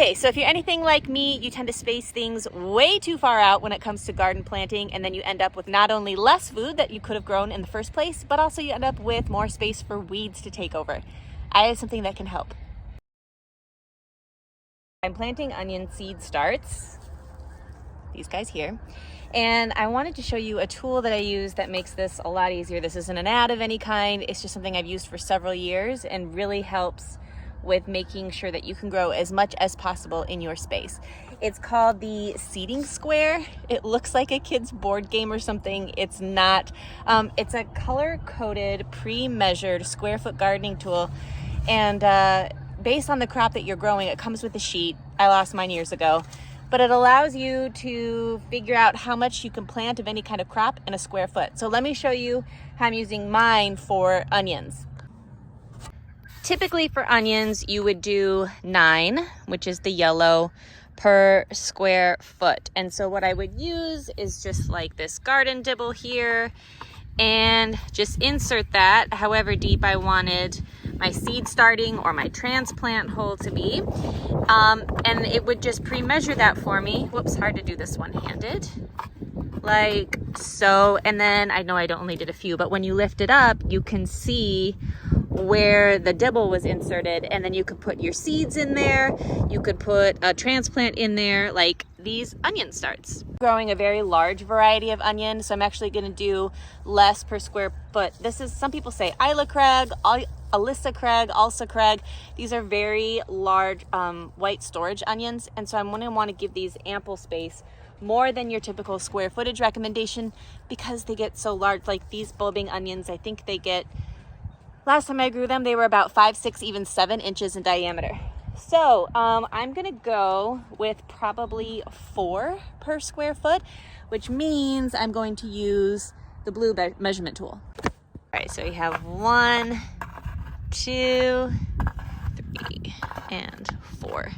Okay, so if you're anything like me, you tend to space things way too far out when it comes to garden planting, and then you end up with not only less food that you could have grown in the first place, but also you end up with more space for weeds to take over. I have something that can help. I'm planting onion seed starts, these guys here, and I wanted to show you a tool that I use that makes this a lot easier. This isn't an ad of any kind, it's just something I've used for several years and really helps with making sure that you can grow as much as possible in your space. It's called the seeding square. It looks like a kid's board game or something. It's not. It's a color-coded, pre-measured square foot gardening tool, and based on the crop that you're growing, it comes with a sheet. I lost mine years ago, but it allows you to figure out how much you can plant of any kind of crop in a square foot. So let me show you how I'm using mine for onions. Typically for onions, you would do 9, which is the yellow, per square foot. And so what I would use is just like this garden dibble here, and just insert that however deep I wanted my seed starting or my transplant hole to be. And it would just pre-measure that for me. Whoops, hard to do this one-handed. Like so. And then I know I only did a few, but when you lift it up, you can see where the dibble was inserted, and then you could put your seeds in there. You could put a transplant in there, like these onion starts. Growing a very large variety of onion, so I'm actually going to do less per square foot. This is, some people say Isla Craig, Alyssa Craig, Alsa Craig. These are very large white storage onions, and so I'm going to want to give these ample space, more than your typical square footage recommendation, because they get so large. Like these bulbing onions, I think they get, last time I grew them, they were about 5, 6, even 7 inches in diameter. So I'm gonna go with probably 4 per square foot, which means I'm going to use the blue measurement tool. All right, so we have 1, 2, 3, and 4.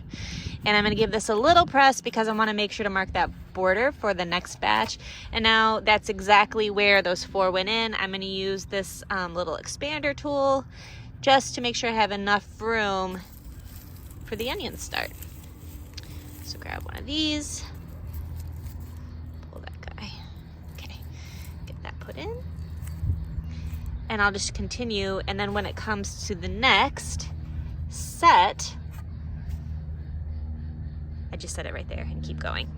And I'm gonna give this a little press because I wanna make sure to mark that border for the next batch. And now that's exactly where those 4 went in. I'm gonna use this little expander tool just to make sure I have enough room for the onion start. So grab one of these, pull that guy. Okay, get that put in. And I'll just continue, and then when it comes to the next set, I just set it right there and keep going.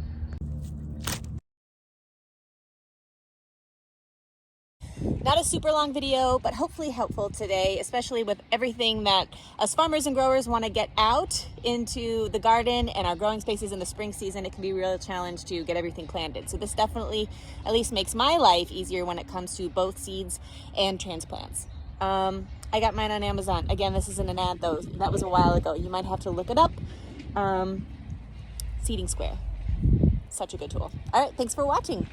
Not a super long video, but hopefully helpful today, especially with everything that us farmers and growers want to get out into the garden and our growing spaces in the spring season. It can be a real challenge to get everything planted. So this definitely at least makes my life easier when it comes to both seeds and transplants. I got mine on Amazon. Again, this isn't an ad though. That was a while ago. You might have to look it up. Seeding square. Such a good tool. All right, thanks for watching.